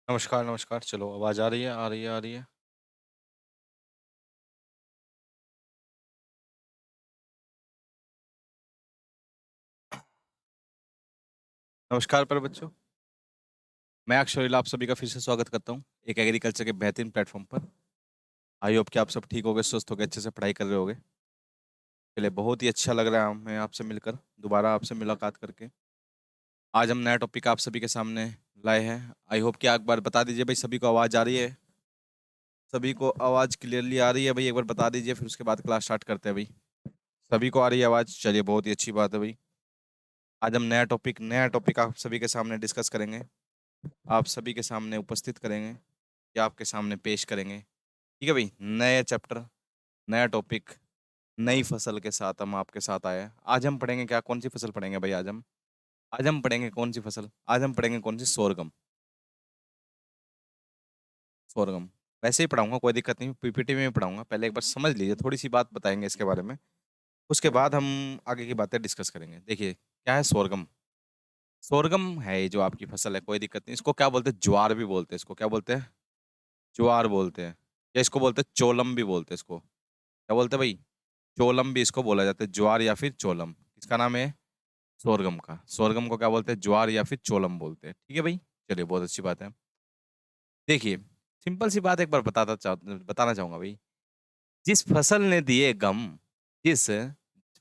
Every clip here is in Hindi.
नमस्कार, नमस्कार। चलो आवाज़ आ रही है, आ रही है, आ रही है। नमस्कार प्यारे बच्चों। मैं अक्षर आप सभी का फिर से स्वागत करता हूँ, एक एग्रीकल्चर के बेहतरीन प्लेटफ़ॉर्म पर। आई होप कि आप सब ठीक होंगे, स्वस्थ होंगे, अच्छे से पढ़ाई कर रहे होंगे। चलिए बहुत ही अच्छा लग रहा है हमें आपसे मिलकर, दोबारा आपसे मुलाकात करके। आज हम नया टॉपिक आप सभी के सामने लाए हैं। आई होप कि आप एक बार बता दीजिए भाई सभी को आवाज़ आ रही है? सभी को आवाज़ क्लियरली आ रही है भाई? एक बार बता दीजिए फिर उसके बाद क्लास स्टार्ट करते हैं भाई। सभी को आ रही है आवाज़? चलिए बहुत ही अच्छी बात है भाई। आज हम नया टॉपिक आप सभी के सामने डिस्कस करेंगे। आप सभी के सामने उपस्थित करेंगे या आपके सामने पेश करेंगे। ठीक है भाई, नए चैप्टर, नया टॉपिक, नई फसल के साथ हम आपके साथ आए हैं। आज हम पढ़ेंगे क्या, कौन सी फसल पढ़ेंगे भाई? आज हम पढ़ेंगे कौन सी फसल? आज हम पढ़ेंगे कौन सी? सोरगम। सोरगम वैसे ही पढ़ाऊंगा, कोई दिक्कत नहीं, पीपीटी में भी पढ़ाऊंगा। पहले एक बार समझ लीजिए, थोड़ी सी बात बताएंगे इसके बारे में, उसके बाद हम आगे की बातें डिस्कस करेंगे। देखिए क्या है सोरगम। सोरगम है ये जो आपकी फसल है, कोई दिक्कत नहीं। इसको क्या बोलते हैं? ज्वार भी बोलते हैं। इसको क्या बोलते हैं? ज्वार बोलते हैं, या इसको बोलते हैं चोलम भी बोलते हैं। इसको क्या बोलते हैं भाई? चोलम भी इसको बोला जाता है, ज्वार या फिर चोलम। इसका नाम है सोरगम का। सोरगम को क्या बोलते हैं? ज्वार या फिर चोलम बोलते हैं। ठीक है भाई, चलिए बहुत अच्छी बात है। देखिए सिंपल सी बात एक बार बताना चाहूंगा भाई। जिस फसल ने दिए गम, जिस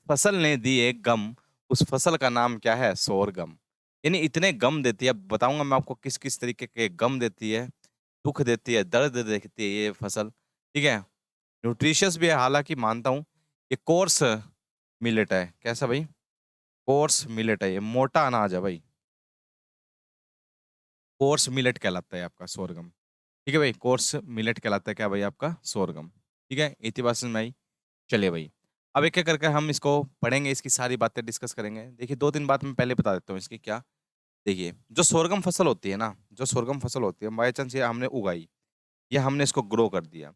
फसल ने दिए गम, उस फसल का नाम क्या है? सोरगम। यानी इतने गम देती है, अब बताऊंगा मैं आपको किस किस तरीके के गम देती है, दुख देती है, दर्द देती है ये फसल। ठीक है, न्यूट्रिशियस भी है, हालांकि मानता हूँ। ये कोर्स मिलेट है। कैसा भाई? कोर्स मिलेट है, ये मोटा अनाज है भाई। कोर्स मिलेट कहलाता है आपका सोरगम। ठीक है भाई, कोर्स मिलेट कहलाता है क्या भाई? आपका सोरगम। ठीक है, इतनी बात समझ में आई? चलिए भाई, अब एक एक करके हम इसको पढ़ेंगे, इसकी सारी बातें डिस्कस करेंगे। देखिए दो तीन बात मैं पहले बता देता हूँ इसकी। क्या? देखिए जो सोरगम फसल होती है ना, जो सोरगम फसल होती है, बाई चांस ये हमने उगाई या हमने इसको ग्रो कर दिया।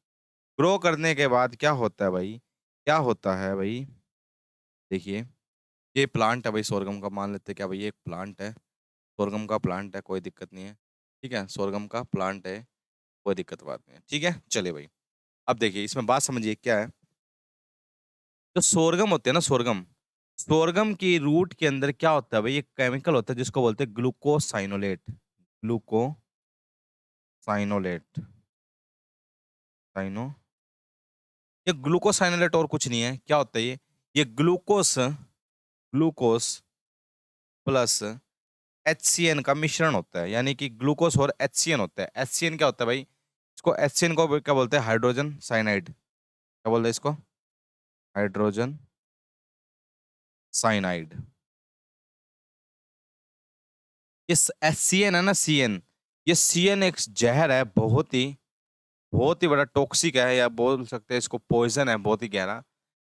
ग्रो करने के बाद क्या होता है भाई? क्या होता है भाई? देखिए ये प्लांट है भाई सोरगम का, मान लेते हैं क्या भाई? ये एक प्लांट है, सोरगम का प्लांट है, कोई दिक्कत नहीं है। ठीक है, सोरगम का प्लांट है, कोई दिक्कत बात नहीं है। ठीक है, चलिए भाई, अब देखिए इसमें बात समझिए क्या है। जो सोरगम होते हैं ना, सोरगम, सोरगम की रूट के अंदर क्या होता है भाई? एक केमिकल होता है जिसको बोलते हैं ग्लूकोसाइनोलेट। ग्लूकोसाइनोलेट, साइनो, ये ग्लूकोसाइनोलेट और कुछ नहीं है। क्या होता है ये ग्लूकोस, ग्लूकोस प्लस HCN का मिश्रण होता है। यानी कि ग्लूकोस और HCN होता है। HCN क्या होता है भाई? इसको HCN को क्या बोलते हैं? Hydrogen cyanide. क्या बोलते हैं इसको? Hydrogen cyanide. ये HCN है ना, CN, ये CN एक जहर है, बहुत ही बड़ा टॉक्सिक है, या बोल सकते हैं इसको पॉइजन है, बहुत ही गहरा।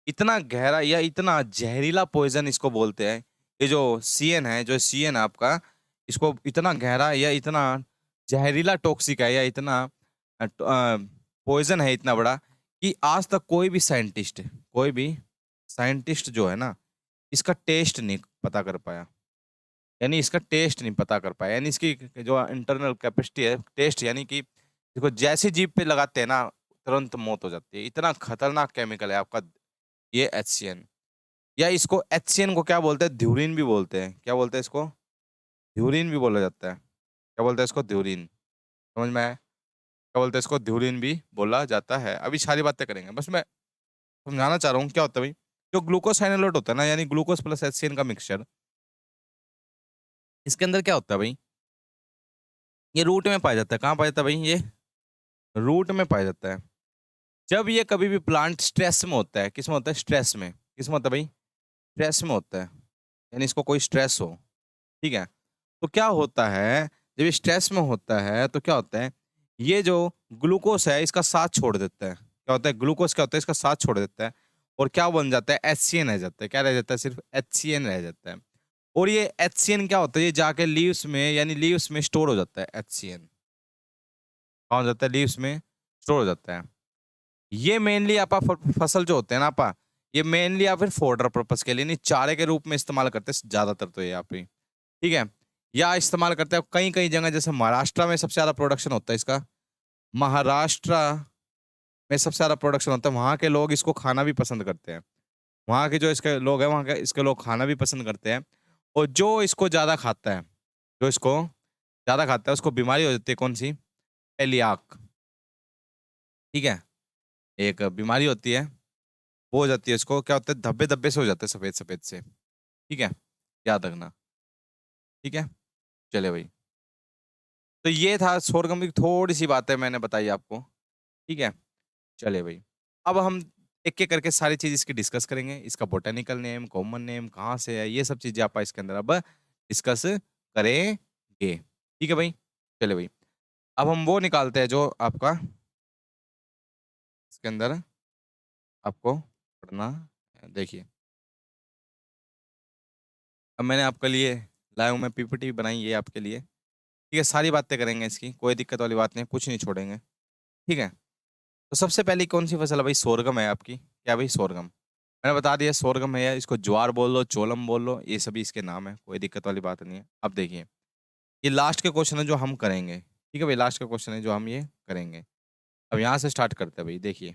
इतना गहरा या इतना जहरीला पॉइजन इसको बोलते हैं। ये जो CN है, जो CN है आपका, इसको इतना गहरा या इतना जहरीला टॉक्सिक है, या इतना पॉइजन है इतना बड़ा, कि आज तक कोई भी साइंटिस्ट जो है ना, इसका टेस्ट नहीं पता कर पाया। यानी इसका टेस्ट नहीं पता कर पाया, यानी इसकी जो इंटरनल कैपेसिटी है, टेस्ट, यानी कि देखो जैसे जीभ पे लगाते हैं ना, तुरंत मौत हो जाती है। इतना खतरनाक केमिकल है आपका ये HCN। या इसको HCN को क्या बोलते हैं? ध्यूरिन भी बोलते हैं। क्या बोलते हैं इसको? ध्यूरिन भी बोला जाता है। क्या बोलते हैं इसको? ध्यूरिन। समझ में आया? क्या बोलते हैं इसको? ध्यूरिन भी बोला जाता है। अभी सारी बातें करेंगे, बस मैं समझाना चाह रहा हूँ क्या होता है भाई। जो ग्लूकोसाइनोलेट होता है ना, यानी ग्लूकोज प्लस HCN का मिक्सचर, इसके अंदर क्या होता है भाई? ये रूट में पाया जाता है। कहाँ पाया जाता है भाई? ये रूट में पाया जाता है। जब ये कभी भी प्लांट स्ट्रेस में होता है, किस में होता है? स्ट्रेस में। किस में होता है भाई? स्ट्रेस में होता है, यानी इसको कोई स्ट्रेस हो। ठीक है, तो क्या होता है? जब ये स्ट्रेस में होता है तो क्या होता है? ये जो ग्लूकोस है इसका साथ छोड़ देता है। क्या होता है? ग्लूकोस क्या होता है? इसका साथ छोड़ देता है, और क्या बन जाता है? HCN रह जाता है। क्या रह जाता है? सिर्फ HCN रह जाता है। और ये HCN क्या होता है? ये जाके लीव्स में, यानी लीव्स में स्टोर हो जाता है। HCN कहाँ हो जाता है? लीव्स में स्टोर हो जाता है। ये मेनली आपा फसल जो होते हैं ना आपा, ये मेनली या फिर फॉडर पर्पस के लिए, नहीं चारे के रूप में इस्तेमाल करते हैं ज्यादातर तो ये आप ही। ठीक है, या इस्तेमाल करते हैं कई कई जगह, जैसे महाराष्ट्र में सबसे ज़्यादा प्रोडक्शन होता है इसका। महाराष्ट्र में सबसे ज़्यादा प्रोडक्शन होता है, वहाँ के लोग इसको खाना भी पसंद करते हैं। वहाँ के जो इसके लोग हैं, वहाँ के इसके लोग खाना भी पसंद करते हैं। और जो इसको ज़्यादा खाता है, जो इसको ज़्यादा खाता है, उसको बीमारी हो जाती है कौन-सी? सेलियाक, ठीक है? एक बीमारी होती है, वो हो जाती है इसको, क्या होता है, धब्बे-धब्बे से हो जाते हैं सफ़ेद-सफ़ेद से, ठीक है? याद रखना, ठीक है? चलिए भाई। तो ये था सोरगम की थोड़ी-सी बातें मैंने बताई आपको, ठीक है? चलिए भाई। अब हम एक-एक करके सारी चीज़ इसकी डिस्कस करेंगे। इसका बॉटेनिकल नेम, कॉमन नेम, कहाँ से है, ये सब चीज़ें आप इसके अंदर अब डिस्कस करेंगे। ठीक है भाई? चलिए भाई। अब हम वो निकालते हैं जो आपका इसके अंदर आपको पढ़ना है। देखिए, अब मैंने आपके लिए लाया हूँ, मैं पीपीटी बनाई है आपके लिए। ठीक है? सारी बातें करेंगे इसकी, कोई दिक्कत वाली बात नहीं है, कुछ नहीं छोड़ेंगे। ठीक है? तो सबसे पहली कौन-सी फसल है भाई? सोरगम है आपकी। क्या भाई? सोरगम। मैंने बता दिया सोरगम है, इसको ज्वार बोल लो, चोलम बोल लो, ये सभी इसके नाम है, कोई दिक्कत वाली बात नहीं है। अब देखिए, ये लास्ट के क्वेश्चन है जो हम करेंगे, ठीक है भाई? लास्ट का क्वेश्चन है जो हम ये करेंगे। अब यहाँ से स्टार्ट करते हैं भाई, देखिए।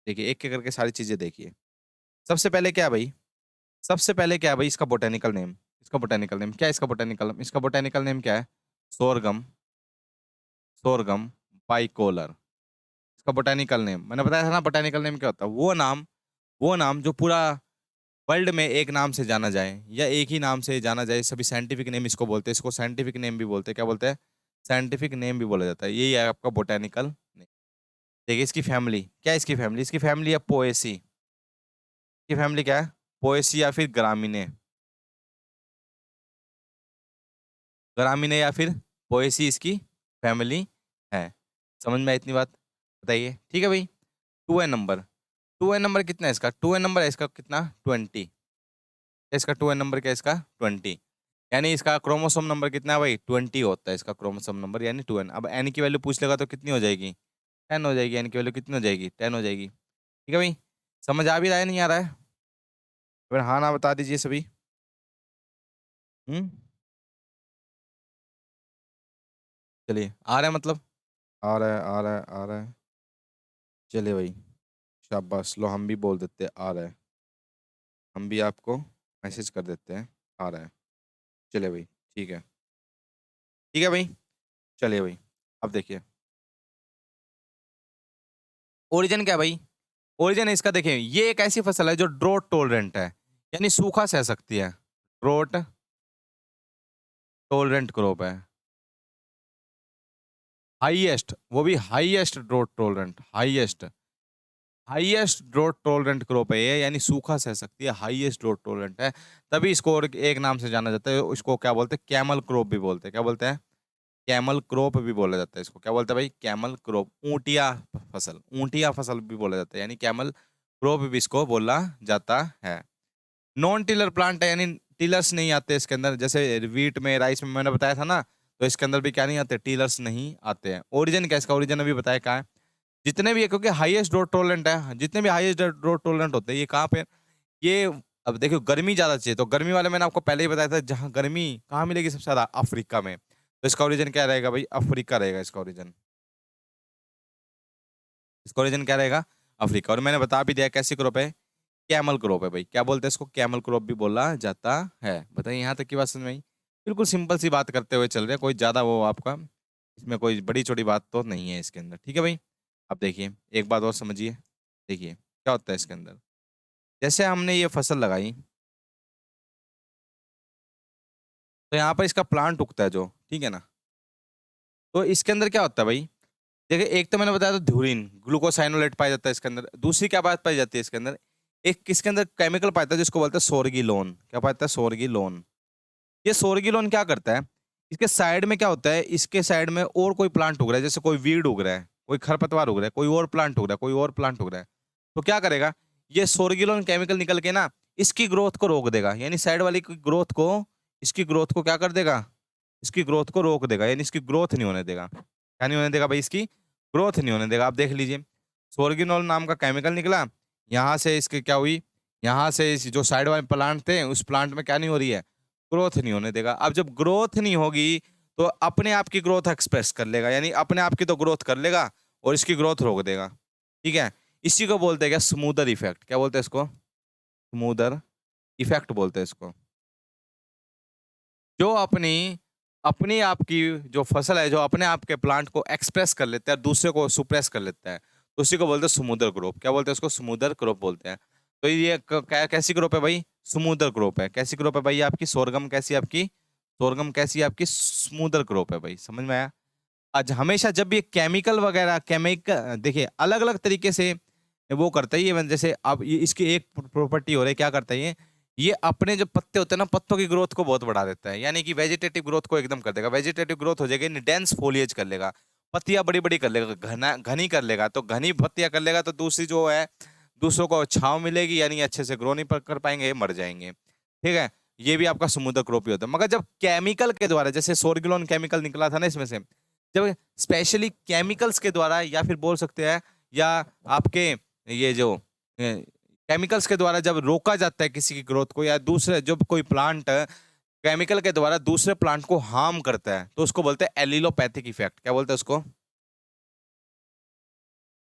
देखिए, एक-एक करके सारी चीज़ें देखिए। सबसे पहले क्या है भाई? सबसे पहले क्या है भाई? इसका बॉटेनिकल नेम। इसका बॉटेनिकल नेम क्या है? इसका बॉटेनिकल नेम क्या है? Sorghum, sorghum bicolor. इसका बॉटेनिकल नेम, मैंने बताया था ना बॉटेनिकल नेम क्या होता है? वो नाम जो पूरा वर्ल्ड में एक नाम से जाना जाए या एक ही नाम से जाना जाए, सभी साइंटिफिक नेम इसको बोलते हैं। इसको साइंटिफिक नेम भी बोलते हैं। क्या बोलते हैं? साइंटिफिक नेम भी बोला जाता है। यही है आपका बॉटेनिकल नेम। देखिए इसकी फैमिली, क्या है इसकी फैमिली? इसकी फैमिली है पोएसी। इसकी फैमिली क्या है? पोएसी या फिर ग्रामिने। ग्रामिने या फिर पोएसी इसकी फैमिली है। समझ में आई इतनी बात? बताइए, ठीक है भाई? 2n number. 2n नंबर कितना है इसका? 2n नंबर है इसका कितना? 20। इसका 2n नंबर क्या है इसका? 20। यानी इसका क्रोमोसोम नंबर कितना है भाई? 20 होता है इसका क्रोमोसोम नंबर, यानी 2n। अब n की वैल्यू पूछ लेगा तो कितनी हो जाएगी? 10 हो जाएगी। n की वैल्यू कितनी हो जाएगी? 10 हो जाएगी। ठीक है भाई? समझ आ भी रहा है, नहीं आ रहा है? फिर हाँ ना बता दीजिए सभी। हुँ? चलिए, आ रहा है मतलब? आ रहा है, आ रहा है, आ रहा है। चलिए भाई, शाबाश! लो हम भी बोल देते हैं आ रहा है। हम भी आपको मैसेज कर देते हैं, आ रहा है। चलिए भाई, ठीक है। ठीक है भाई? चलिए भाई, अब देखिए। ओरिजिन क्या है भाई? ओरिजिन इसका देखिए, ये एक ऐसी फसल है जो ड्रोट टॉलरेंट है, यानी सूखा सह सकती है। ड्रोट टॉलरेंट क्रॉप है। हाईएस्ट, वो भी highest draught tolerant, highest. Highest draught tolerant crop है ये, यानी सूखा सह सकती है, हाईएस्ट ड्रोट टॉलरेंट है। तभी इसको और एक नाम से जाना जाता है, इसको क्या बोलते हैं? कैमल क्रॉप भी बोलते हैं। क्या बोलते हैं? कैमल क्रॉप भी बोला जाता है इसको। क्या बोलते हैं भाई? कैमल क्रॉप, ऊँटिया फसल, ऊँटिया फसल भी बोला जाता है, यानी कैमल क्रॉप भी इसको बोला जाता है। नॉन टिलर प्लांट है, यानी टिलर्स नहीं आते इसके अंदर, जैसे व्हीट में, राइस में मैंने बताया था ना, तो इसके अंदर भी क्या नहीं आते? टिलर्स नहीं आते हैं। ओरिजिन क्या है इसका? ओरिजिन अभी बताया कहाँ है? जितने भी है, क्योंकि हाईएस्ट ड्रोट टॉलरेंट है, जितने भी हाईएस्ट ड्रोट टॉलरेंट होते हैं, ये कहाँ पे? ये अब देखो गर्मी ज़्यादा चाहिए, तो गर्मी वाले मैंने आपको पहले ही बताया था, जहाँ गर्मी कहाँ मिलेगी सबसे ज़्यादा? अफ्रीका में। तो इसका ओरिजिन क्या रहेगा भाई? अफ्रीका रहेगा इसका ओरिजिन। इसका ओरिजिन क्या रहेगा? अफ्रीका। और मैंने बता भी दिया कैसी क्रॉप है? कैमल क्रॉप है भाई। क्या बोलते हैं इसको? कैमल क्रॉप भी बोला जाता है। बताइए यहाँ तक की बात समझ में आई? बिल्कुल सिंपल सी बात करते हुए चल रहे हैं, कोई ज़्यादा वो आपका इसमें कोई बड़ी-चौड़ी बात तो नहीं है इसके अंदर। ठीक है भाई? अब देखिए, एक बात और समझिए। देखिए, क्या होता है इसके अंदर? जैसे हमने ये फसल लगाई, तो यहाँ पर इसका प्लांट उगता है जो, ठीक है ना? तो इसके अंदर क्या होता है भाई? देखिए, एक तो मैंने बताया था ध्यूरिन, ग्लूकोसाइनोलेट पाया जाता है इसके अंदर। दूसरी क्या बात पाई जाती है इसके अंदर? एक इसके अंदर केमिकल पाया जाता है जिसको बोलते हैं सोर्गिलोन। क्या पाया जाता है? सोर्गिलोन। ये सोर्गिलोन क्या करता है? इसके साइड में क्या होता है? इसके साइड में और कोई प्लांट उग रहा है, जैसे कोई वीड उग रहा है, कोई खरपतवार उग रहा है, कोई और प्लांट उग रहा है, कोई और प्लांट उग रहा है। तो क्या करेगा? ये सोर्गिलोन केमिकल निकल के ना इसकी ग्रोथ को रोक देगा, यानी साइड वाली की ग्रोथ को, इसकी ग्रोथ को क्या कर देगा? इसकी ग्रोथ को रोक देगा, यानी इसकी ग्रोथ नहीं होने देगा। क्या नहीं होने देगा भाई? इसकी ग्रोथ नहीं होने देगा। आप देख लीजिए, सोर्गिनोल नाम का केमिकल निकला, यहाँ से इसकी क्या हुई? यहाँ से इस जो साइड वाले प्लांट थे, उस प्लांट में क्या नहीं हो रही है? ग्रोथ नहीं होने देगा। अब जब ग्रोथ नहीं होगी तो अपने आप की ग्रोथ एक्सप्रेस कर लेगा, यानी अपने आप की तो ग्रोथ कर लेगा और इसकी ग्रोथ रोक देगा। ठीक है, इसी को बोलते हैं क्या, स्मूदर इफेक्ट। क्या बोलते हैं इसको? स्मूदर इफेक्ट बोलते हैं इसको। जो अपनी अपनी आप की जो फसल है, जो अपने आप के प्लांट को एक्सप्रेस कर लेता है, दूसरे को सुप्रेस कर लेता है, तो उसी को बोलते हैं स्मूदर क्रॉप। क्या बोलते हैं उसको? स्मूदर क्रॉप बोलते हैं। तो ये कैसी क्रॉप है भाई? स्मूदर क्रॉप है। कैसी क्रॉप है भाई आपकी? सोरगम कैसी है आपकी? सोरगम कैसी है आपकी? स्मूदर क्रॉप है भाई। समझ में आया? आज हमेशा जब ये केमिकल वगैरह, केमिकल देखिए अलग अलग तरीके से वो करता है ये, जैसे अब ये इसकी एक प्रॉपर्टी हो रही है, क्या करता है ये अपने जो पत्ते होते हैं ना, पत्तों की ग्रोथ को बहुत बढ़ा देता है, यानी कि वेजिटेटिव ग्रोथ को एकदम कर देगा। वेजिटेटिव ग्रोथ हो जाएगी, डेंस फोलिएज कर लेगा, पत्तियां बड़ी बड़ी कर लेगा, घना घनी कर लेगा। तो घनी पत्तियां कर लेगा तो दूसरी जो है, दूसरों को छांव मिलेगी, यानी अच्छे से ग्रो नहीं कर पाएंगे, ये मर जाएंगे। ठीक है, ये भी आपका समुद्र क्रॉप ही होता है। मगर जब केमिकल के द्वारा, जैसे सोर्गुलोन केमिकल निकला था ना इसमें से, जब स्पेशली केमिकल्स के द्वारा, या फिर बोल सकते हैं, या आपके ये जो केमिकल्स के द्वारा जब रोका जाता है किसी की ग्रोथ को, या दूसरे जब कोई प्लांट केमिकल के द्वारा दूसरे प्लांट को हार्म करता है, तो उसको बोलते हैं एलिलोपैथिक इफेक्ट। क्या बोलते हैं उसको?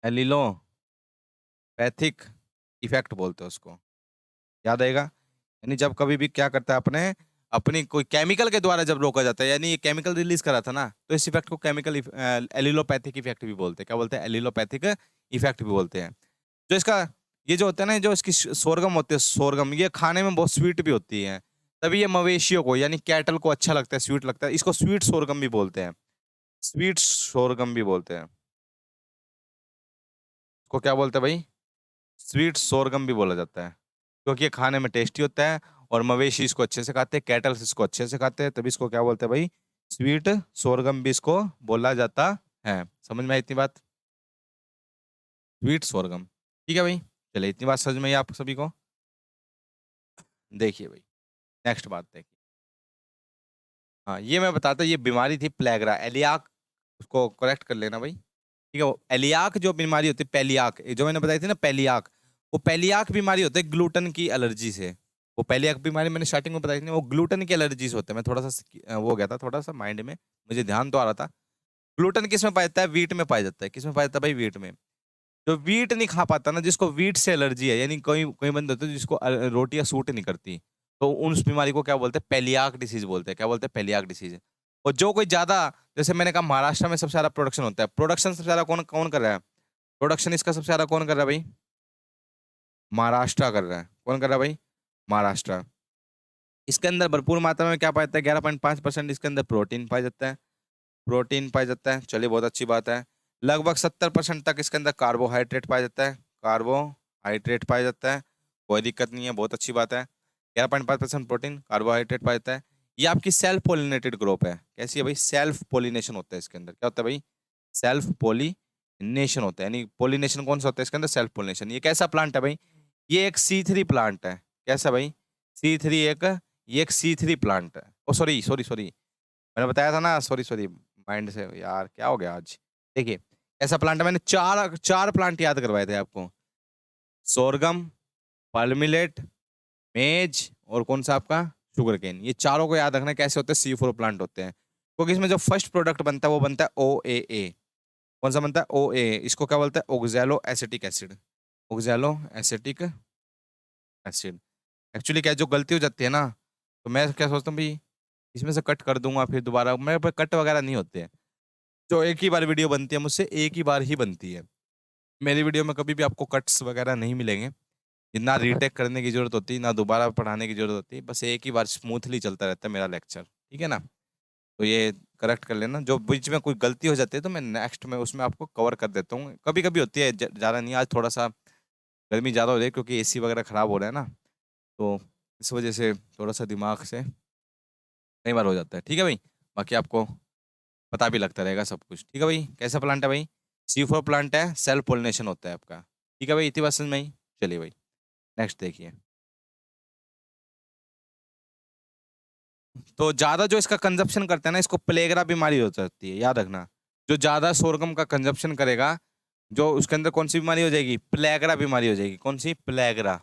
एलिलोपैथिक इफेक्ट बोलते हैं उसको। याद आएगा? यानी जब कभी भी क्या करता है, अपने अपनी कोई केमिकल के द्वारा जब रोका जाता है, यानी ये केमिकल रिलीज करा था ना, तो इस इफेक्ट को केमिकल एलिलोपैथिक इफेक्ट भी बोलते हैं। क्या बोलते हैं? एलिलोपैथिक इफेक्ट भी बोलते हैं। जो इसका ये जो होता है ना, जो इसकी सोरगम होती है, सोरगम ये खाने में बहुत स्वीट भी होती है, तभी ये मवेशियों को यानी कैटल को अच्छा लगता है, स्वीट लगता है। इसको स्वीट सोरगम भी बोलते हैं। स्वीट सोरगम भी बोलते हैं। इसको क्या बोलते हैं भाई? स्वीट सोरगम भी बोला जाता है, क्योंकि ये खाने में टेस्टी होता है और मवेशी इसको अच्छे से खाते हैं, कैटल्स इसको अच्छे से खाते हैं, तभी इसको क्या बोलते हैं भाई? स्वीट सोरगम भी इसको बोला जाता है। समझ में आई इतनी बात? Sweet sorghum. ठीक है भाई, चलिए इतनी बात समझ में आई आप सभी को। देखिए भाई, नेक्स्ट बात देखिए। हाँ, ये मैं बताता, ये बीमारी थी प्लेगरा, एलियाक। उसको करेक्ट कर लेना भाई। ठीक है, वो एलियाक जो बीमारी होती है, पेलियाक, जो मैंने बताई थी ना पेलियाक, वो पेलियाक बीमारी होती है ग्लूटन की एलर्जी से। वो पेलियाक बीमारी मैंने स्टार्टिंग में बताई थी ना, वो ग्लूटन की एलर्जी से होता है। मैं थोड़ा सा वो हो गया था थोड़ा सा माइंड में, मुझे ध्यान तो आ रहा था। ग्लूटन किस में पाया जाता है? वीट में पाया जाता है। किस में पाया जाता है भाई? वीट में। जो वीट नहीं खा पाता ना, जिसको वीट से एलर्जी है, यानी कोई कोई बंदे होते हैं जिसको रोटियां सूट नहीं करती, तो उस बीमारी को क्या बोलते हैं? पेलियाक डिसीज बोलते हैं। क्या बोलते हैं? पेलियाक डिसीज। और जो कोई ज्यादा, जैसे मैंने कहा महाराष्ट्र में सबसे ज्यादा प्रोडक्शन होता है, प्रोडक्शन सबसे ज्यादा कौन कौन कर रहा है? प्रोडक्शन इसका सबसे ज्यादा कौन कर रहा है भाई? महाराष्ट्र कर रहा है। कौन कर रहा है भाई? महाराष्ट्र। इसके अंदर भरपूर मात्रा में क्या पाया जाता है? 11.5% इसके अंदर प्रोटीन पाया जाता है। प्रोटीन पाया जाता है, चलिए बहुत अच्छी बात है। लगभग 70% तक इसके अंदर कार्बोहाइड्रेट पाया जाता है। कार्बोहाइड्रेट पाया जाता है, कोई दिक्कत नहीं है, बहुत अच्छी बात है। 11.5% प्रोटीन, कार्बोहाइड्रेट पाया जाता है। ये आपकी सेल्फ पोलिनेटेड क्रॉप है। कैसी है भाई? सेल्फ पोलिनेशन होता है इसके अंदर। क्या होता है भाई? सेल्फ पोलिनेशन होता है, यानी पोलिनेशन कौन सा होता है इसके अंदर? Self pollination. ये कैसा प्लांट है भाई? ये एक C3 प्लांट है। कैसा भाई? C3 ये एक C3 प्लांट है। ओ सॉरी सॉरी सॉरी, मैंने बताया था ना, सॉरी सॉरी, माइंड से यार क्या हो गया आज। देखिए, ऐसा प्लांट है, मैंने चार चार प्लांट याद करवाए थे आपको। सोरगम, पर्मिलेट, मेज, और कौन सा आपका? Sugarcane. ये चारों को याद रखना है। कैसे होते हैं? C4 प्लांट होते हैं, क्योंकि इसमें जो फर्स्ट प्रोडक्ट बनता है वो बनता है OAA। कौन सा बनता है? OAA। इसको क्या बोलते हैं? Oxalo acetic acid. Oxalo acetic acid. Actually क्या है, जो गलती हो जाती है ना, तो मैं क्या सोचता हूँ भाई, इसमें से कट कर दूंगा, फिर दोबारा मेरे पे कट वगैरह नहीं होते हैं। जो एक ही बार वीडियो बनती है मुझसे, एक ही बार ही बनती है मेरी वीडियो में, कभी भी आपको कट्स वगैरह नहीं मिलेंगे। ना रीटेक करने की जरूरत होती, ना दोबारा पढ़ाने की जरूरत होती, बस एक ही बार स्मूथली चलता रहता है मेरा लेक्चर। ठीक है ना? तो ये करेक्ट कर लेना, जो बीच में कोई गलती हो जाती है तो मैं नेक्स्ट में उसमें आपको कवर कर देता हूँ। कभी कभी होती है, ज़्यादा नहीं। आज थोड़ा सा गर्मी ज़्यादा हो रही है क्योंकि AC वगैरह ख़राब हो रहा है ना, तो इस वजह से थोड़ा सा दिमाग से कई बार हो जाता है। ठीक है भाई, बाकी आपको पता भी लगता रहेगा सब कुछ। ठीक है भाई, कैसा प्लांट है भाई? C4 प्लांट है, सेल्फ पोलिनेशन होता है आपका। ठीक है भाई, इतनी बात समझ में आई? चलिए भाई, नेक्स्ट देखिए। तो ज्यादा जो इसका कंजप्शन करता है ना, इसको प्लेगरा बीमारी हो जाती है, याद रखना। जो ज्यादा सोरगम का कंजप्शन करेगा, जो उसके अंदर कौन सी बीमारी हो जाएगी? प्लेगरा बीमारी हो जाएगी। कौन सी? प्लेगरा।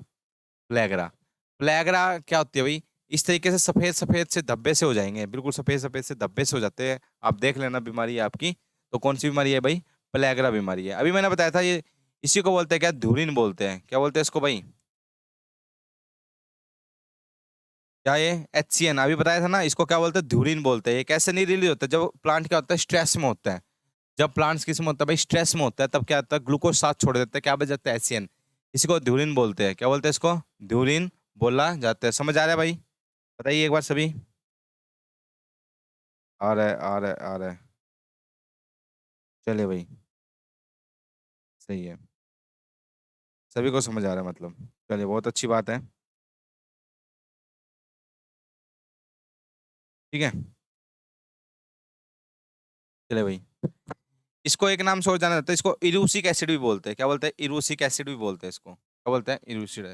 प्लेगरा। प्लेगरा क्या होती है भाई? इस तरीके से सफेद सफेद से धब्बे से हो जाएंगे, बिल्कुल सफेद सफेद से धब्बे से हो जाते हैं। आप देख लेना बीमारी है आपकी। तो कौन सी बीमारी है भाई? प्लेगरा बीमारी है। अभी मैंने बताया था ये, इसी को बोलते हैं क्या? धुरीन बोलते हैं। क्या बोलते हैं इसको भाई? क्या ये HCN अभी बताया था ना, इसको क्या बोलते हैं? धुरीन बोलते हैं। ये कैसे नहीं रिलीज होता? जब प्लांट क्या होता है? स्ट्रेस में होता है। जब प्लांट्स किस में होता है भाई? स्ट्रेस में होता है। तब क्या होता है? ग्लूकोज साथ छोड़ देता है, क्या बच जाता है? HCN। इसी को ध्यूरिन बोलते हैं। क्या बोलते हैं इसको? ध्यूरिन बोला जाता है। समझ आ रहा है भाई? बताइए एक बार सभी। आ रहा है, आ रहा है, आ रहा है। चलिए भाई, सही है। सभी को समझ आ रहा है मतलब। चलिए, बहुत अच्छी बात है। ठीक है। चलिए भाई, इसको एक नाम से और जाना जाता है, इसको इरूसिक एसिड भी बोलते हैं। क्या बोलते हैं? इरूसिक एसिड भी बोलते हैं इसको। क्या बोलते हैं? इरूसिक।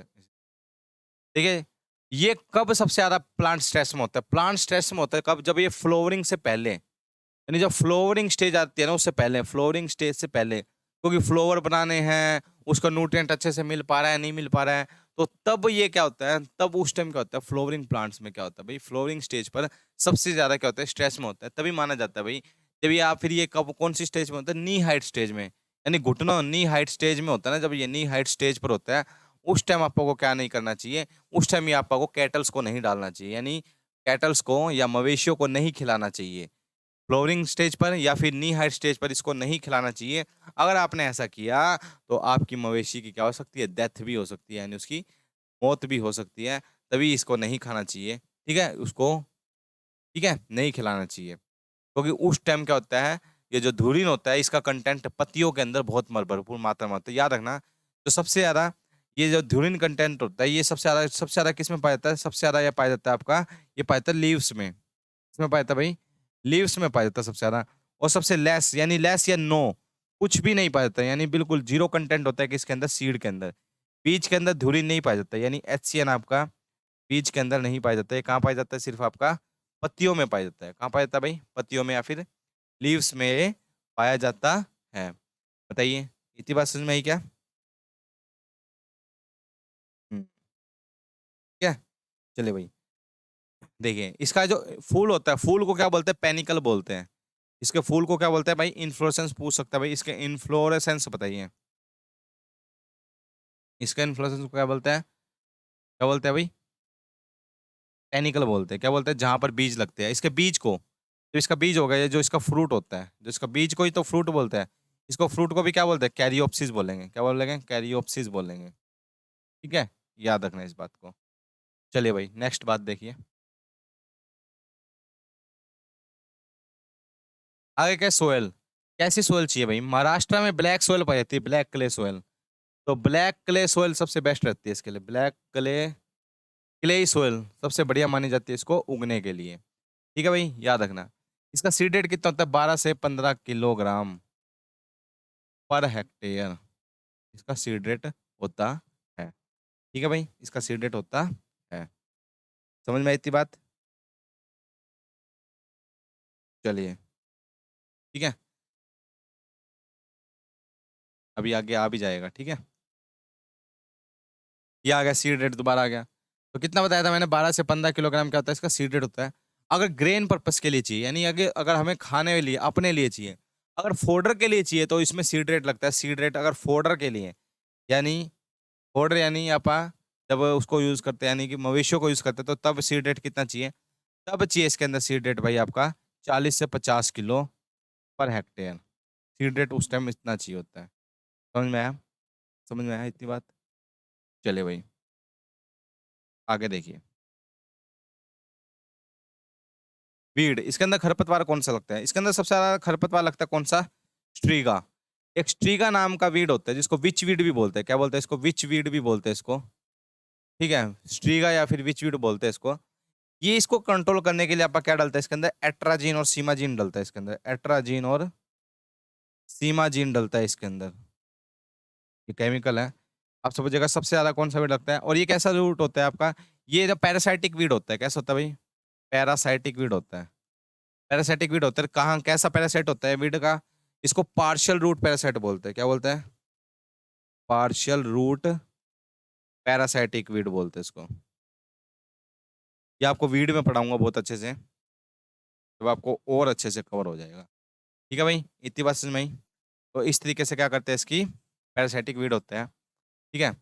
ठीक है। ये कब सबसे ज्यादा प्लांट स्ट्रेस में होता है? प्लांट स्ट्रेस में होता है कब? जब ये फ्लोवरिंग से पहले, यानी जब फ्लोवरिंग स्टेज आती है ना, उससे पहले, फ्लोवरिंग स्टेज से पहले, क्योंकि फ्लोवर बनाने हैं, उसका न्यूट्रिएंट अच्छे से मिल पा रहा है नहीं मिल पा रहा है, तो तब ये क्या होता है? तब उस टाइम क्या होता है? फ्लोवरिंग प्लांट्स में क्या होता है भाई? फ्लोवरिंग स्टेज पर सबसे ज्यादा क्या होता है? स्ट्रेस में होता है। तभी माना जाता है भाई, जब ये आप, फिर ये कब कौन सी स्टेज में होता है? नी हाइट स्टेज में, यानी घुटनों नी हाइट स्टेज में होता है ना। जब ये नी हाइट स्टेज पर होता है, उस टाइम आपको क्या नहीं करना चाहिए? उस टाइम ये आपको कैटल्स को नहीं डालना चाहिए, यानी कैटल्स को या मवेशियों को नहीं खिलाना चाहिए। फ्लोवरिंग स्टेज पर या फिर नी हाइट स्टेज पर इसको नहीं खिलाना चाहिए। अगर आपने ऐसा किया तो आपकी मवेशी की क्या हो सकती है? डेथ भी हो सकती है, यानी उसकी मौत भी हो सकती है। तभी इसको नहीं खाना चाहिए। ठीक है, उसको, ठीक है, नहीं खिलाना चाहिए, क्योंकि उस टाइम क्या होता है? ये जो धुरीन होता है, इसका कंटेंट पत्तियों के अंदर बहुत भरपूर मात्रा में होता है। याद रखना, तो सबसे ज्यादा ये जो धुरीन कंटेंट होता है, ये सबसे ज्यादा किस में पाया जाता है? सबसे ज्यादा ये पाया जाता है आपका, ये पाया जाता है लीव्स में। इसमें पाया जाता है भाई? लीव्स में पाया जाता है सबसे ज्यादा। और सबसे लेस, यानी लेस या नो, कुछ भी नहीं पाया जाता है, यानी बिल्कुल जीरो कंटेंट होता है कि इसके अंदर, सीड के अंदर। बीज के अंदर धुरी नहीं पाया जाता, यानी HCN आपका बीज के अंदर नहीं पाया जाता है। कहाँ पाया जाता है? सिर्फ आपका पत्तियों में पाया जाता है। कहाँ पाया जाता है भाई? पत्तियों में या फिर लीव्स में पाया जाता है। बताइए, इतनी बात समझ में आई क्या? ठीक है। चलिए भाई, देखिए इसका जो फूल होता है, फूल को क्या बोलते हैं? पेनिकल बोलते हैं। इसके फूल को क्या बोलते हैं भाई? इन्फ्लोरेसेंस पूछ सकता है भाई, इसके इन्फ्लोरेसेंस बताइए। इसका इन्फ्लोरेसेंस को क्या बोलते हैं? क्या बोलते हैं भाई? पेनिकल बोलते हैं। क्या बोलते हैं? जहां पर बीज लगते हैं, इसके बीज को, जो इसका बीज होगा, ये जो इसका फ्रूट होता है, जो इसका बीज को ही तो फ्रूट बोलते हैं। इसको फ्रूट को भी क्या बोलते हैं? कैरियोप्सिस बोलेंगे। क्या बोलेंगे? कैरियोप्सिस बोलेंगे। ठीक है, याद रखना इस बात को। चलिए भाई, नेक्स्ट बात देखिए। आगे क्या? सोयल। कैसी सोयल चाहिए भाई? महाराष्ट्र में ब्लैक सोयल पाई जाती है, ब्लैक क्ले सोयल। तो ब्लैक क्ले सोयल सबसे बेस्ट रहती है इसके लिए। ब्लैक क्ले, क्ले सोयल सबसे बढ़िया मानी जाती है इसको उगने के लिए। ठीक है भाई, याद रखना। इसका सीड रेट कितना होता है? 12 से 15 किलोग्राम पर हेक्टेयर इसका सीड रेट होता है। ठीक है भाई, इसका सीड रेट होता है। समझ में आई इतनी बात? चलिए, ठीक है, अभी आगे आ भी जाएगा। ठीक है, ये आ गया सीड रेट, दोबारा आ गया। तो कितना बताया था मैंने? 12 से 15 किलोग्राम क्या होता है इसका सीड रेट होता है। अगर ग्रेन पर्पस के लिए चाहिए, यानी अगर अगर हमें खाने के लिए, अपने लिए चाहिए, अगर फोडर के लिए चाहिए, तो इसमें सीड रेट लगता है। सीड रेट अगर फोडर के लिए, यानी फोडर, यानी आपा जब उसको यूज करते हैं, यानी कि मवेशियों को यूज करते हैं, तो तब सीड रेट कितना चाहिए? तब चाहिए इसके अंदर सीड रेट भाई आपका 40 से 50 kilo per hectare. Seed rate उस टाइम इतना चाहिए होता है। समझ में आया? समझ में आया इतनी बात? चलिए भाई, आगे देखिए। वीड, इसके अंदर खरपतवार कौन सा लगता है? इसके अंदर सबसे ज्यादा खरपतवार लगता है कौन सा? स्ट्रीगा। एक स्ट्रीगा नाम का वीड होता है, जिसको विच वीड भी बोलते हैं। क्या बोलते हैं इसको? विच वीड भी बोलते हैं इसको। ठीक है, स्ट्रीगा या फिर विच वीड बोलते हैं इसको। ये इसको कंट्रोल करने के लिए आपका क्या डालता है इसके अंदर? एट्राजीन और सीमाजीन डलता है इसके अंदर। एट्राजीन और सीमाजीन डलता है इसके अंदर। ये केमिकल है। आप समझिएगा सबसे ज्यादा कौन सा वीड लगता है। और ये कैसा रूट होता है आपका? ये जो पैरासाइटिक वीड होता है, कैसा होता है भाई? पैरासाइटिक वीड होता है। पैरासाइटिक वीड होता है कहाँ, कैसा पैरासाइट होता है वीड का? इसको पार्शियल रूट पैरासाइट बोलते हैं। क्या बोलते हैं? पार्शियल रूट पैरासाइटिक वीड बोलते हैं इसको। ये आपको वीडियो में पढ़ाऊंगा बहुत अच्छे से, तो आपको और अच्छे से कवर हो जाएगा। ठीक है भाई, इतनी बात समझ में आई। तो इस तरीके से क्या करते हैं, इसकी पैरासाइटिक वीड होते हैं। ठीक है,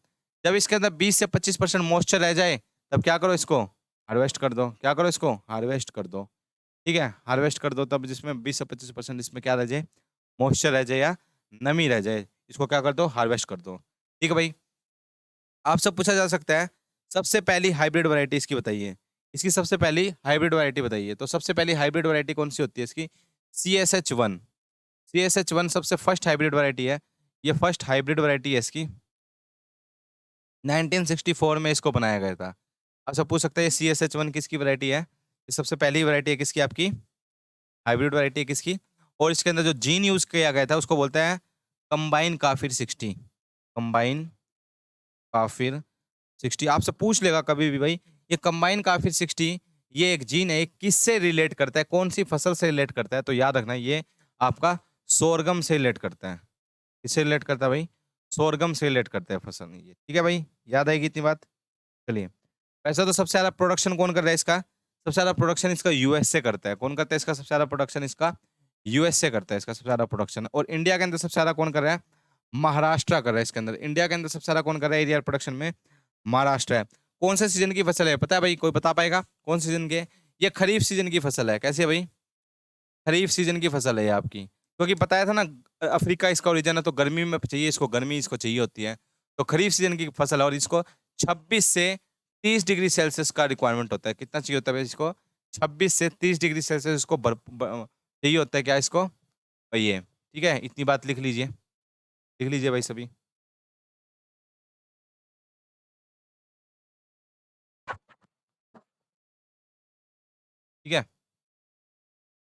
जब इसके अंदर 20 से 25% मॉइस्चर रह जाए तब क्या करो, इसको हार्वेस्ट कर दो। क्या करो, इसको हार्वेस्ट कर दो। ठीक है, हार्वेस्ट कर दो तब जिसमें 20 से 25% इसमें क्या रह जाए, मॉइस्चर रह जाए या नमी रह जाए, इसको क्या कर दो, हार्वेस्ट कर दो। ठीक है भाई, आपसे पूछा जा सकता है सबसे पहली हाइब्रिड वैरायटी इसकी बताइए। इसकी सबसे पहली हाइब्रिड वैरायटी बताइए। तो सबसे पहली हाइब्रिड वैरायटी कौन सी होती है इसकी, CSH1। CSH1 सबसे फर्स्ट हाइब्रिड वैरायटी है। ये फर्स्ट हाइब्रिड वैरायटी है इसकी, 1964 में इसको बनाया गया था। अब सब पूछ सकते हैं CSH1 किसकी वैरायटी है। ये सबसे पहली वैरायटी है किसकी, आपकी हाइब्रिड वैरायटी है किसकी। और इसके अंदर जो जीन यूज किया गया था उसको बोलते हैं कंबाइन काफिर 60। कंबाइन काफिर 60 आपसे पूछ लेगा कभी भी भाई, ये कंबाइन काफिर 60 ये एक जीन है, किससे रिलेट करता है, कौन सी फसल से रिलेट करता है। तो याद रखना ये आपका सोरगम से रिलेट करता है। किससे रिलेट करता है भाई, सोरगम से रिलेट करता है फसल ये। ठीक है भाई, याद आएगी इतनी बात। चलिए, वैसे तो सबसे ज्यादा प्रोडक्शन कौन कर रहा है इसका, सबसे ज्यादा प्रोडक्शन इसका यूएस से करता है। कौन करता है इसका सबसे ज्यादा प्रोडक्शन, इसका यूएस से करता है इसका सबसे ज्यादा प्रोडक्शन। और इंडिया के अंदर सबसे ज्यादा कौन कर रहा है, महाराष्ट्र कर रहा है इसके अंदर। इंडिया के अंदर सबसे ज्यादा कौन कर रहा है एरिया प्रोडक्शन में, महाराष्ट्र है। कौन से सीजन की फसल है पता है भाई, कोई बता पाएगा कौन सीजन के, ये खरीफ सीजन की फसल है। कैसे है भाई, खरीफ सीजन की फसल है ये आपकी, क्योंकि बताया था ना अफ्रीका इसका ओरिजिन है, तो गर्मी में चाहिए इसको, गर्मी इसको चाहिए होती है। तो खरीफ सीजन की फसल है और इसको 26 से 30 डिग्री सेल्सियस का रिक्वायरमेंट होता है। कितना चाहिए होता है भाई इसको, 26 से 30 डिग्री सेल्सियस इसको चाहिए होता है क्या इसको भाई ये। ठीक है, इतनी बात लिख लीजिए, लिख लीजिए भाई सभी। ठीक है,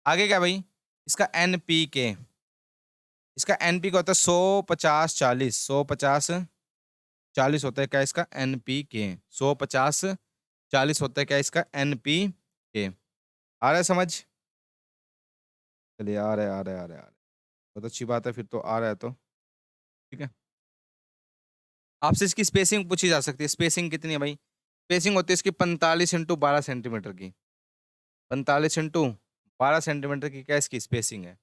आगे क्या भाई, इसका NPK, इसका NPK होता है 100 50 40, 100 50 40 होता है क्या इसका NPK, 100 50 40 होता है क्या इसका NPK। आ रहा है समझ, चलिए आ रहा है आ रहा है आ रहा है आ रहा है, बहुत अच्छी बात है फिर तो आ रहा है तो। ठीक है, आपसे इसकी स्पेसिंग पूछी जा सकती है, स्पेसिंग कितनी है भाई, स्पेसिंग होती है इसकी 45 × 12 सेंटीमीटर की। 45 × 12 सेंटीमीटर की क्या इसकी स्पेसिंग है,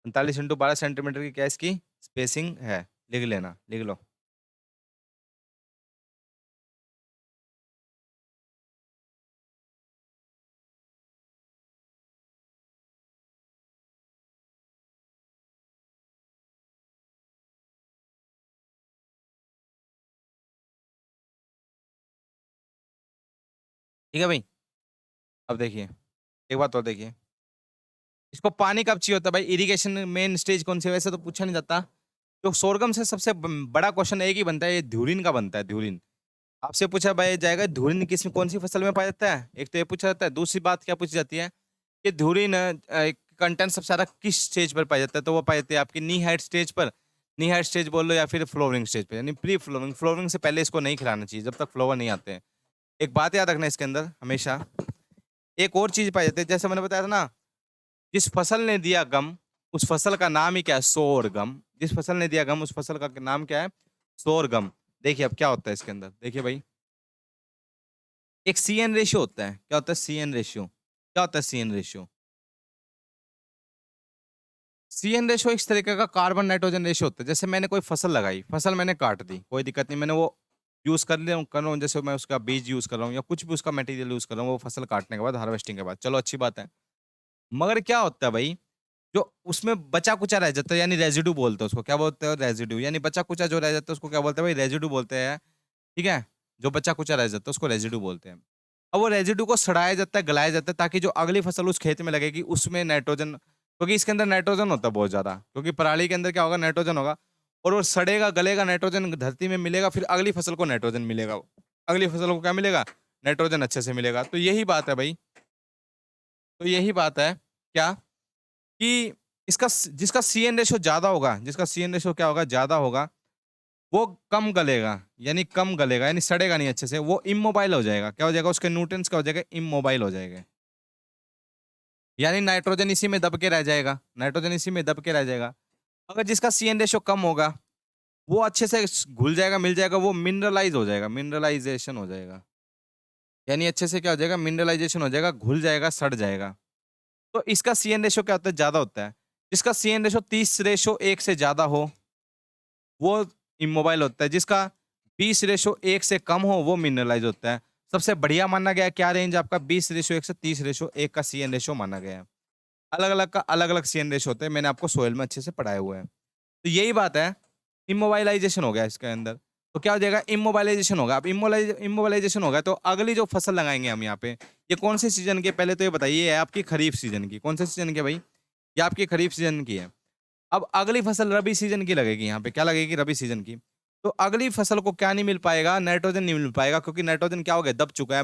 45 × 12 सेंटीमीटर की क्या इसकी स्पेसिंग है। लिख लेना, लिख लो। ठीक है भाई, अब देखिए एक बात और देखिए, इसको पानी कब चाहिए होता है भाई, इरिगेशन मेन स्टेज कौन सी है, वैसे तो पूछा नहीं जाता। तो सोरगम से सबसे बड़ा क्वेश्चन एक ही बनता है, ये ध्यूरिन का बनता है, ध्यूरिन। आपसे पूछा भाई जाएगा ध्यूरिन किस कौन सी फसल में पाया जाता है, एक तो ये पूछा जाता है। दूसरी बात क्या पूछी जाती है कि ध्यूरिन कंटेंट सबसे ज्यादा किस स्टेज पर पाया जाता है, तो वो पाया जाता है आपकी नी हाइट स्टेज पर। नी हाइट स्टेज बोल लो या फिर फ्लोवरिंग स्टेज पर, यानी प्री फ्लोवरिंग, फ्लोवरिंग से पहले इसको नहीं खिलाना चाहिए जब तक फ्लोवर नहीं आते हैं। एक बात याद रखना इसके अंदर हमेशा, एक और चीज पाई जाती है, जैसे मैंने बताया था ना, जिस फसल ने दिया गम उस फसल का नाम ही क्या है, सोरगम। जिस फसल ने दिया गम उस फसल का नाम क्या है, सोरगम। देखिए अब क्या होता है इसके अंदर, देखिए भाई, एक CN रेशियो होता है। क्या होता है CN रेशियो, क्या होता है CN रेशियो, CN रेशियो इस तरीके का कार्बन नाइट्रोजन रेशियो होता है। जैसे मैंने कोई फसल लगाई, फसल मैंने काट दी, कोई दिक्कत नहीं, मैंने वो यूज कर रहा हूँ, जैसे मैं उसका बीज यूज कर रहा हूँ या कुछ भी उसका मटेरियल यूज कर रहा हूँ, वो फसल काटने के बाद, हार्वेस्टिंग के बाद, चलो अच्छी बात है। मगर क्या होता है भाई, जो उसमें बचा कुचा रह जाता है, यानी रेजिडू बोलते हैं उसको, क्या बोलते हैं, रेजिडू, यानी बचा कुचा जो रह जाता है उसको क्या बोलते हैं भाई, रेजिडू बोलते हैं। ठीक है, जो बचा कुचा रह जाता है उसको रेजिडू बोलते हैं। अब वो रेजिडू को सड़ाया जाता है, गलाया जाता है, ताकि जो अगली फसल उस खेत में लगेगी उसमें नाइट्रोजन, क्योंकि इसके अंदर नाइट्रोजन होता है बहुत ज्यादा, क्योंकि पराली के अंदर क्या होगा, नाइट्रोजन होगा। और वो सड़ेगा गलेगा, नाइट्रोजन धरती में मिलेगा, फिर अगली फसल को नाइट्रोजन मिलेगा, अगली फसल को क्या मिलेगा, नाइट्रोजन अच्छे से मिलेगा। तो यही बात है भाई, तो यही बात है क्या, कि इसका जिसका CN रेशियो ज्यादा होगा, जिसका CN रेशियो क्या होगा, ज्यादा होगा, वो कम गलेगा, यानी कम गलेगा, यानी सड़ेगा नहीं अच्छे से, वो इमोबाइल हो जाएगा। क्या हो जाएगा, उसके न्यूट्रिएंट्स क्या हो जाएगा, इमोबाइल हो जाएगा, यानी नाइट्रोजन इसी में दब के रह जाएगा, नाइट्रोजन इसी में दब के रह जाएगा। अगर जिसका CN रेशियो कम होगा, वो अच्छे से घुल जाएगा, मिल जाएगा, वो मिनरलाइज हो जाएगा, मिनरलाइजेशन हो जाएगा। यानी अच्छे से क्या हो जाएगा, मिनरलाइज़ेशन हो जाएगा, घुल जाएगा, सड़ जाएगा। तो इसका सीएन रेशियो क्या होता है, ज़्यादा होता है। जिसका सीएन रेशियो 30:1 से ज़्यादा हो, वो इम्मोबाइल होता है। जिसका 20:1 से कम हो, वो मिनरलाइज़ होता है। सबसे बढ़िया माना गया है क्या रेंज आपका, 20:1 से 30:1 का सीएन रेशियो माना गया है। अलग-अलग का अलग-अलग सीएन रेशियो होते हैं, मैंने आपको सोइल में अच्छे से पढ़ाए हुए हैं। तो यही बात है, इम्मोबाइलाइज़ेशन हो गया इसके अंदर। तो क्या हो जाएगा, इम्मोबाइलाइज़ेशन होगा। अब इम्मोबाइलाइज़ेशन होगा तो अगली जो फसल लगाएँगे हम यहाँ पे, ये कौन से सीज़न की है पहले तो ये बताइए? ये है आपकी खरीफ सीज़न की। कौन से सीज़न की है भाई? ये आपकी खरीफ सीज़न की है। अब अगली फसल रबी सीज़न की लगेगी यहाँ पे, क्या लगेगी? रबी सीज़न की। तो अगली फसल को क्या नहीं मिल पाएगा? नाइट्रोजन नहीं मिल पाएगा क्योंकि नाइट्रोजन क्या हो गया? दब चुका है,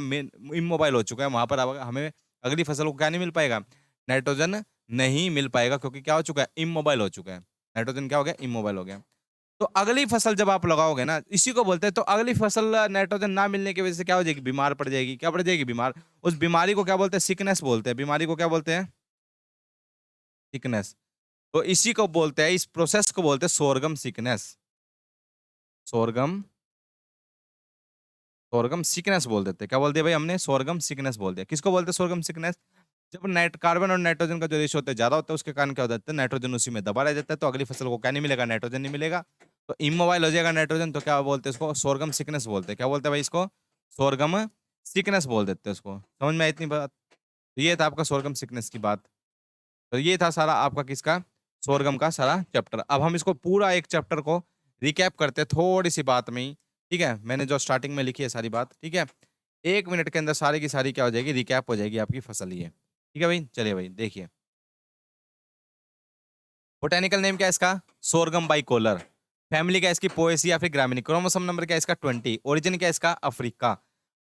इम्मोबाइल हो चुका है। वहाँ पर अब हमें अगली फसल को क्या नहीं मिल पाएगा? नाइट्रोजन नहीं मिल पाएगा क्योंकि क्या हो चुका है? इम्मोबाइल हो चुका है। नाइट्रोजन क्या हो गया? इम्मोबाइल हो गया। तो अगली फसल जब आप लगाओगे ना, इसी को बोलते हैं, तो अगली फसल नाइट्रोजन ना मिलने की वजह से क्या हो जाएगी? बीमार पड़ जाएगी। क्या पड़ जाएगी? बीमार। उस बीमारी को क्या बोलते हैं? सिकनेस बोलते हैं। बीमारी को क्या बोलते हैं? सिकनेस। तो इसी को बोलते हैं, इस प्रोसेस को बोलते हैं sorghum sickness. Sorghum sorghum sickness बोल देते हैं। क्या बोल दिया भाई हमने? सोरगम सिकनेस बोल दिया। किसको बोलते हैं सोरगम सिकनेस? जब नाइट कार्बन और नाइट्रोजन का जो रेशियो होता है ज़्यादा होता है, उसके कारण क्या हो जाता है? नाइट्रोजन उसी में दबा रह जाता है, तो अगली फसल को क्या नहीं मिलेगा? नाइट्रोजन नहीं मिलेगा। तो इम्मोबाइल हो जाएगा नाइट्रोजन, तो क्या बोलते हैं इसको? सोरगम सिकनेस बोलते हैं। क्या बोलते हैं भाई इसको? सोरगम सिकनेस बोल देते हैं उसको। समझ में आई इतनी बात? तो ये था आपका सोरगम सिकनेस की बात। तो ये था सारा आपका किसका? सोरगम का सारा चैप्टर। अब हम इसको पूरा एक चैप्टर को रिकैप करते हैं थोड़ी-सी बात में ही, ठीक है? मैंने जो स्टार्टिंग में लिखी है सारी बात, ठीक है? 1 मिनट के अंदर सारी की सारी क्या हो जाएगी? रिकैप हो जाएगी आपकी फसल ये। ठीक है भाई? चलिए भाई देखिए। बोटैनिकल नेम क्या है इसका? सोरगम बाइकोलर। फैमिली क्या है इसकी? पोएसी या फिर ग्रामिनी। क्रोमोसोम नंबर क्या है इसका? 20। ओरिजिन क्या है इसका? Africa.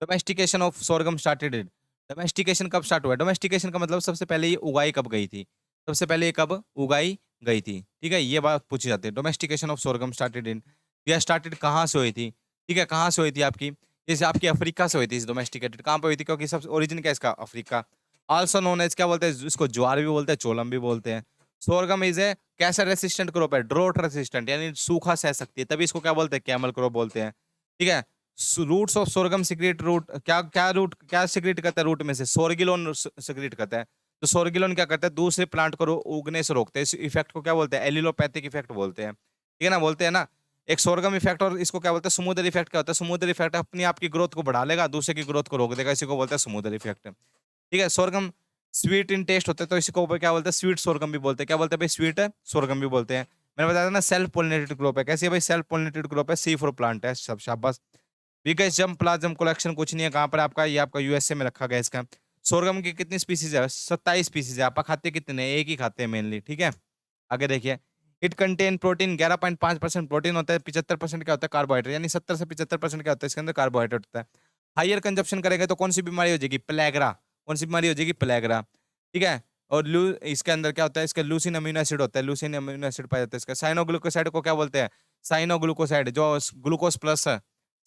Domestication of sorghum started in. Domestication कब स्टार्ट हुआ? डोमेस्टिकेशन का मतलब सबसे पहले ये उगाई कब गई थी? सबसे पहले ये कब उगाई गई थी? ठीक है? ये बात पूछी जाती है। Domestication of sorghum started in. ये स्टार्टेड कहाँ से हुई थी? ठीक है? कहाँ से हुई थी आपकी? जैसे आपकी अफ्रीका से हुई थी डोमेस्टिकेटेड। कहाँ पे हुई थी? क्योंकि सब ओरिजिन क्या है इसका? अफ्रीका। आल्सो नोन एज़ क्या बोलते हैं? इसको ज्वार भी बोलते हैं, चोलम भी बोलते हैं। सोरगम इज़ ए कैसा रेसिस्टेंट क्रॉप है? ड्रोट रेसिस्टेंट, यानी सूखा सह सकती है, तभी इसको क्या बोलते हैं? कैमल क्रॉप बोलते हैं। ठीक है? Roots of sorghum secret root, क्या क्या रूट क्या सीक्रेट करता है रूट में से? सोरगिलोन सीक्रेट करता है। तो सोरगिलोन क्या करता है? दूसरे प्लांट को उगने से रोकते हैं। इस इफेक्ट को क्या बोलते हैं? एलिलोपैथिक इफेक्ट बोलते हैं। ठीक है ना? बोलते हैं ना? एक सोरगम इफेक्ट और इसको क्या बोलते हैं? स्मूदर इफेक्ट क्या होता है? स्मूदर इफेक्ट अपनी आपकी ग्रोथ को बढ़ा लेगा, दूसरे की ग्रोथ को रोक देगा, इसी को बोलते हैं स्मूदर इफेक्ट। ठीक है? सोरगम स्वीट इन टेस्ट होता है, तो इसको ऊपर क्या बोलते हैं? स्वीट सोरगम भी बोलते हैं। क्या बोलते हैं भाई? स्वीट सोरगम भी बोलते हैं। मैंने बताया था ना, सेल्फ पॉलिनेटेड क्रॉप है। कैसी है भाई? सेल्फ पॉलिनेटेड क्रॉप है, सी4 प्लांट है। सब शाबाश। बिगेस्ट जम्प प्लाज्म कलेक्शन कुछ नहीं है, कहाँ पर आपका? ये आपका यूएसए में रखा गया है इसका। सोरगम की कितनी स्पीसीज है? 27 स्पीसीज है। आप खाते कितने हैं? एक ही खाते हैं मेनली, ठीक है? आगे देखिए। इट कंटेन प्रोटीन, 11.5% प्रोटीन होता है, 75% क्या होता है? कार्बोहाइड्रेट, यानी 70 से 75% क्या होता है इसके अंदर? कार्बोहाइड्रेट होता है। हाइयर कंजप्शन करेगा तो कौन सी बीमारी हो जाएगी? प्लेगरा। कौन सी बीमारी हो जाएगी? प्लेगरा। ठीक है? और इसके अंदर क्या होता है? इसका लूसीन अमीनो एसिड होता है, लूसीन अमीनो एसिड पाया जाता है इसका। साइनोग्लूकोसाइड को क्या बोलते हैं? साइनोग्लूकोसाइड, जो ग्लूकोज प्लस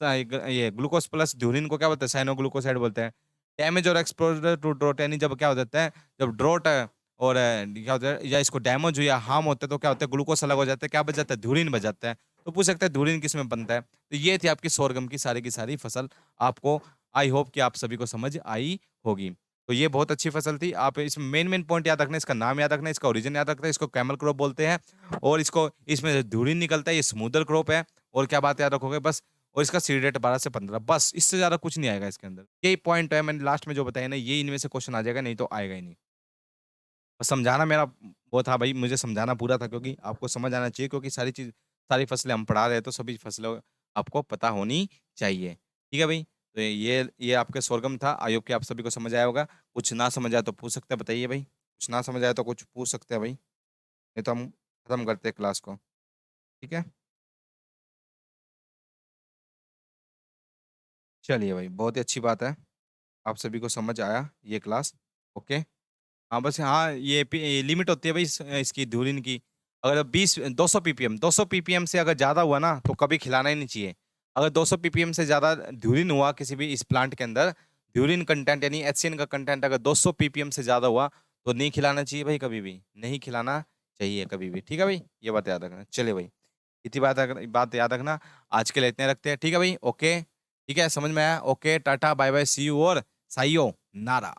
ये ग्लूकोज प्लस ध्यूरिन को क्या बोलते हैं? साइनोग्लूकोसाइड बोलते हैं। डैमेज और एक्सपोजर टू ड्रोट, यानी जब क्या हो जाता है, जब ड्रोट और क्या होता है, या इसको डैमेज हो या हार्म होता है, तो क्या होता है? ग्लूकोज अलग हो जाता है, क्या बच जाता है? ध्यूरिन बच जाता है। तो पूछ सकते हैं ध्यूरिन किस में बनता है? तो ये थी आपकी सोरगम की सारी फसल। आपको आई होप कि आप सभी को समझ आई होगी। तो ये बहुत अच्छी फसल थी। आप इसमें मेन पॉइंट याद रखना, इसका नाम याद रखना, इसका ओरिजिन याद रखना, इसको कैमल क्रॉप बोलते हैं, और इसको इसमें से ध्यूरिन निकलता है, ये स्मूदर क्रॉप है। और क्या बात याद रखोगे बस? और इसका सीड रेट 12 से 15, बस इससे ज़्यादा कुछ नहीं आएगा इसके अंदर। यही पॉइंट है मैंने लास्ट में जो बताया ना, ये इनमें से क्वेश्चन आ जाएगा, नहीं तो आएगा ही नहीं। बस समझाना मेरा वो था भाई, मुझे समझाना पूरा था, क्योंकि आपको समझ आना चाहिए, क्योंकि सारी फसलें हम पढ़ा रहे हैं, तो सभी फसलों आपको पता होनी चाहिए। ठीक है भाई? तो ये आपके सोरगम था। आई होप कि आप सभी को समझ आया होगा। कुछ ना समझ आया तो पूछ सकते हैं, बताइए भाई? कुछ ना समझ आया तो कुछ पूछ सकते हैं भाई, नहीं तो हम खत्म करते हैं क्लास को। ठीक है? चलिए भाई, बहुत ही अच्छी बात है। आप सभी को समझ आया ये क्लास। ओके। हाँ, बस हाँ, ये लिमिट होती है भाई इसकी ध्यूरिन की। अगर 200 पीपीएम, 200 पीपीएम से अगर ज़्यादा हुआ ना, तो कभी खिलाना ही नहीं चाहिए। अगर 200 पीपीएम से ज़्यादा ध्यूरिन हुआ किसी भी इस प्लांट के अंदर, ध्यूरिन कंटेंट यानी एचसीएन का कंटेंट अगर 200 पीपीएम से ज़्यादा हुआ, तो नहीं खिलाना चाहिए भाई कभी भी। नहीं खिलाना चाहिए कभी भी। ठीक है भाई? ये बात याद रखना। चलिए भाई, इतनी बात याद रखना। आज के लिए इतने रखते हैं। ठीक है भाई? ओके। ठीक है, समझ में आया? Okay, ta-ta, bye bye, see you और साइयो नारा।